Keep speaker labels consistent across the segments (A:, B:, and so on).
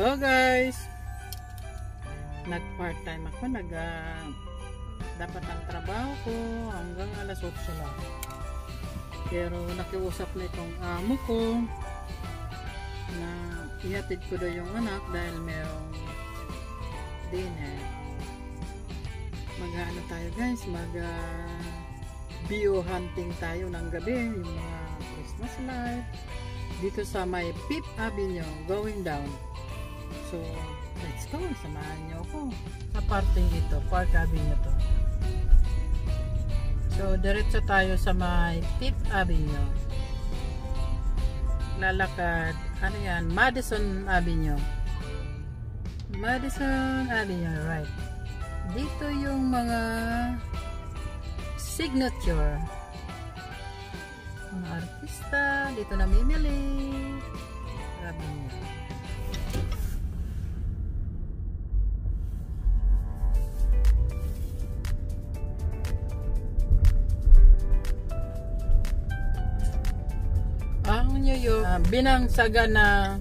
A: So guys, nag-part time ako, dapat ang trabaho ko hanggang alas 8 lang. Pero nakiusap na itong amo ko na ihatid ko daw yung anak dahil merong dinner. Mag-ano tayo guys, bio hunting tayo ng gabi, yung mga Christmas light dito sa may 5th Avenue going down. So, let's go. Samahan niyo ako sa parting ito. Park Avenue to. So, diretso tayo sa may 5th Avenue. Lalakad. Ano yan? Madison Avenue. Madison Avenue, right. Dito yung mga signature. Mga artista. Dito namimili. Avenue. Yung binangsagan na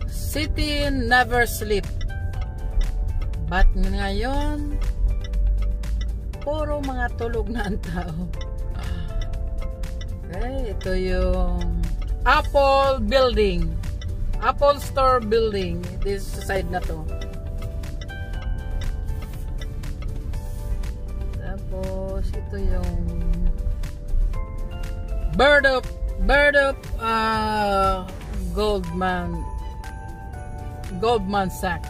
A: City Never Sleep, but ngayon puro mga tulog na ang tao. Okay, ito yung Apple Building, Apple Store Building, this side na to. Tapos ito yung Bird of Goldman Sachs.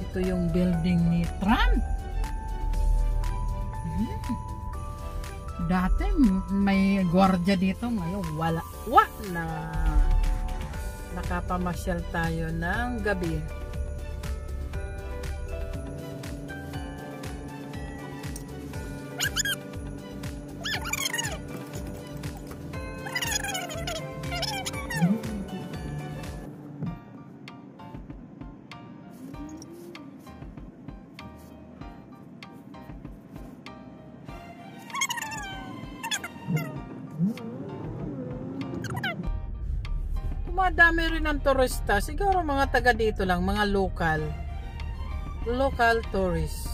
A: Ito yung building ni Trump. Dati may gwardiya dito, ngayon wala. Nakapamasyal tayo ng gabi. Madami rin ang turista. Siguro mga taga dito lang, mga local tourists.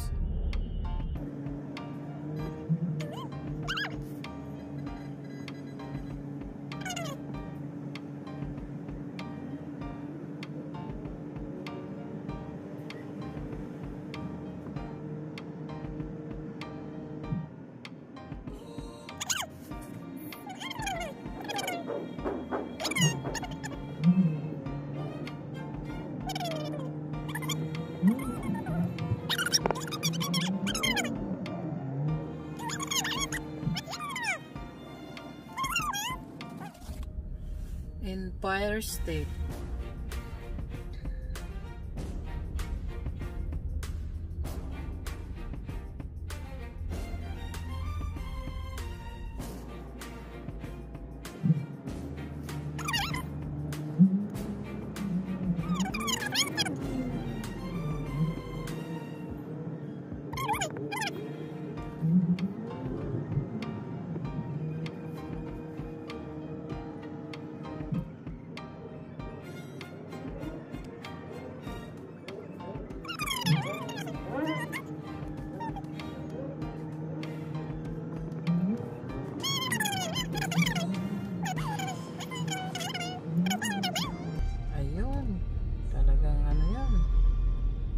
A: Empire State.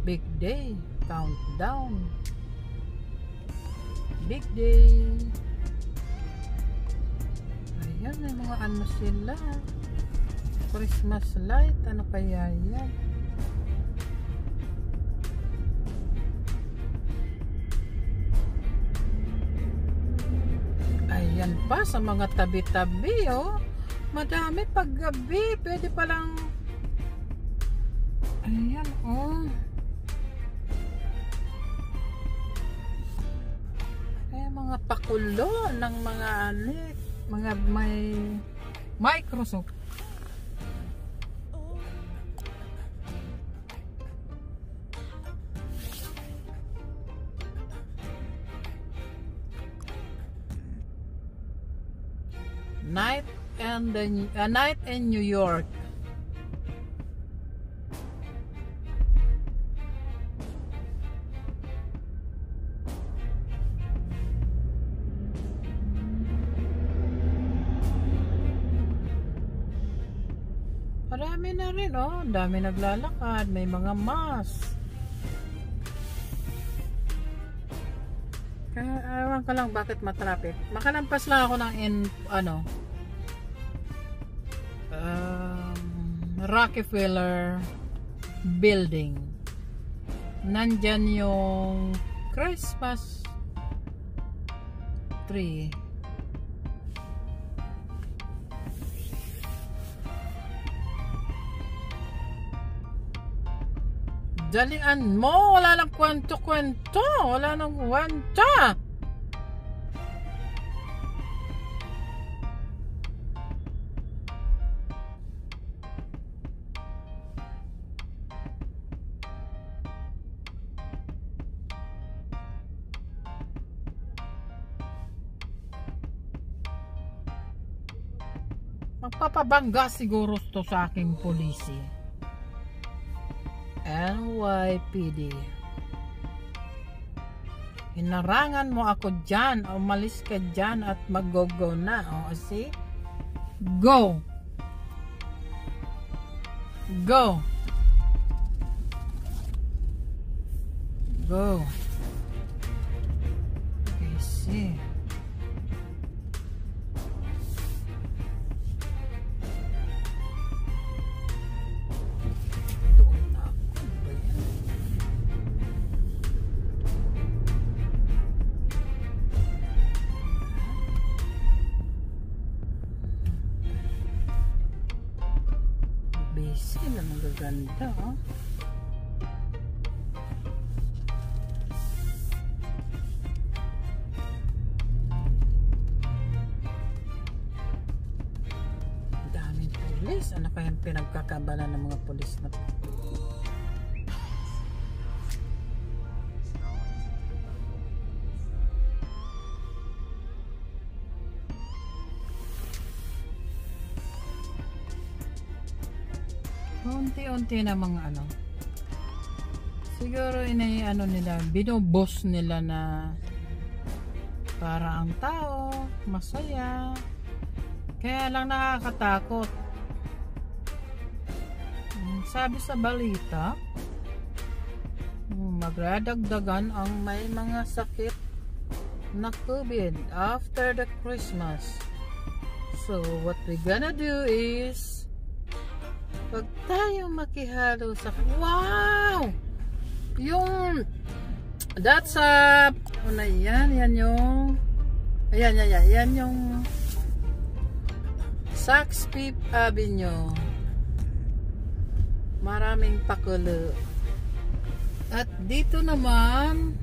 A: Big day, countdown. Big day. Ayan, may mga ano sila. Christmas light, ano kaya yan? dyan pa sa mga tabi-tabi, oh. Madami paggabi. Pwede palang, ayan, oh. Mga pakulo ng mga mga may Microsoft. Night in New York. Marami na rin, oh. Ang dami naglalakad. May mga mask. Kaya, ewan ko lang bakit matraffic. Makalampas lang ako ng Rockefeller Building. Nandyan yung Christmas tree. Dalian mo, wala lang kwento-kwento, wala nang kwenta. Magpapabangga siguro to sa aking polisi. NYPD. Hinarangan mo ako dyan. Umalis ka dyan at mag-go na. O, see? Go! Go! Go! Okay, see? Busy na magaganda, oh. Daming pulis. Ano kayang pinagkakabala ng mga pulis na to? Unti-unti na mga siguro nila, binubos nila na para ang tao masaya, kaya lang nakakatakot. Sabi sa balita, magdadagdagan ang may mga sakit na COVID after the Christmas. So what we gonna do is, pag tayo makihalo sa that's yan yung yan yung Saks Fifth Avenue. Maraming pakulo. At dito naman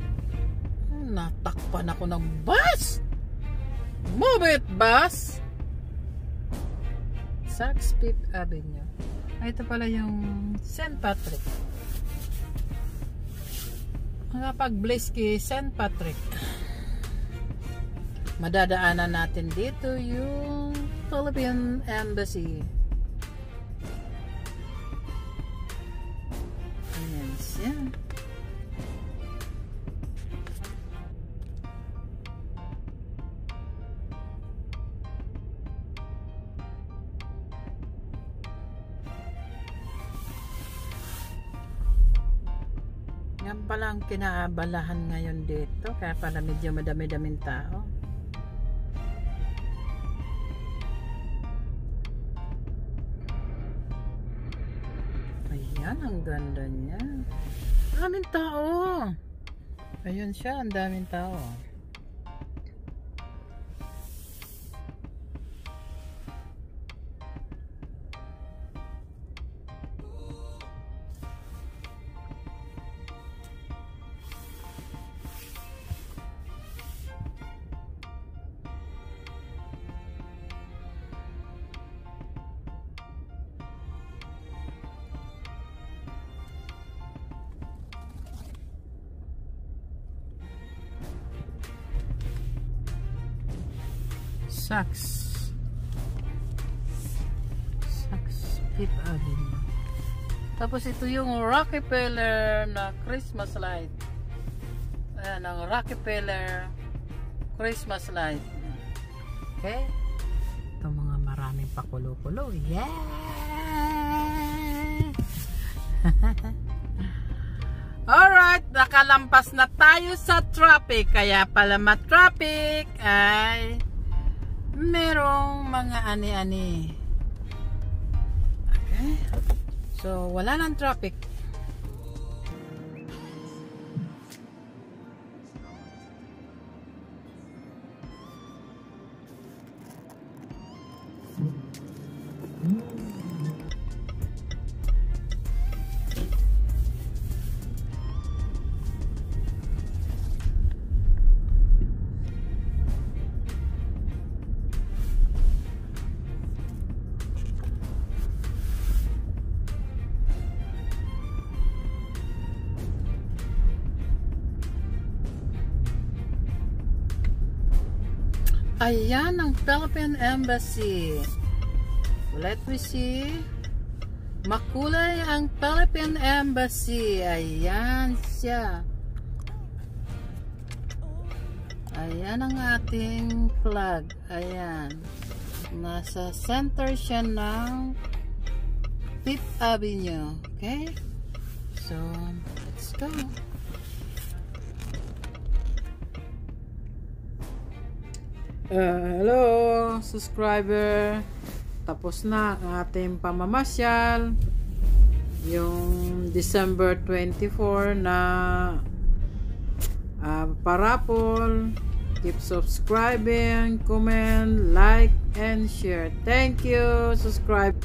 A: natakpan ako ng bus. Move it, bus! Saks Fifth Avenue. Ito pala yung St. Patrick. Mga pag-bless kay St. Patrick. Madadaanan natin dito yung Philippine Embassy. Ayan siya. Yan pala ang kinaabalahan ngayon dito, kaya pala medyo madami-daming tao. Ayan, ang ganda niya. Daming tao. Ayun siya, ang daming tao. Saks Fifth Avenue. Tapos ito yung Rockefeller na Christmas light. Ayan ang Rockefeller Christmas light. Okay, ito mga maraming pakulo-kulo. Yeah. Alright, nakalampas na tayo sa traffic. Kaya pala ma-traffic ay merong mga ani-ani. Okay, so wala nang traffic. Ayan ang Philippine Embassy. Let me see. Makulay ang Philippine Embassy. Ayan siya. Ayan ang ating flag. Ayan. Nasa center siya ng Fifth Avenue. Okay? So, let's go. Hello subscriber, tapos na ang ating pamamasyal yung December 24 na parapol. Keep subscribing, comment, like and share. Thank you. Subscribe.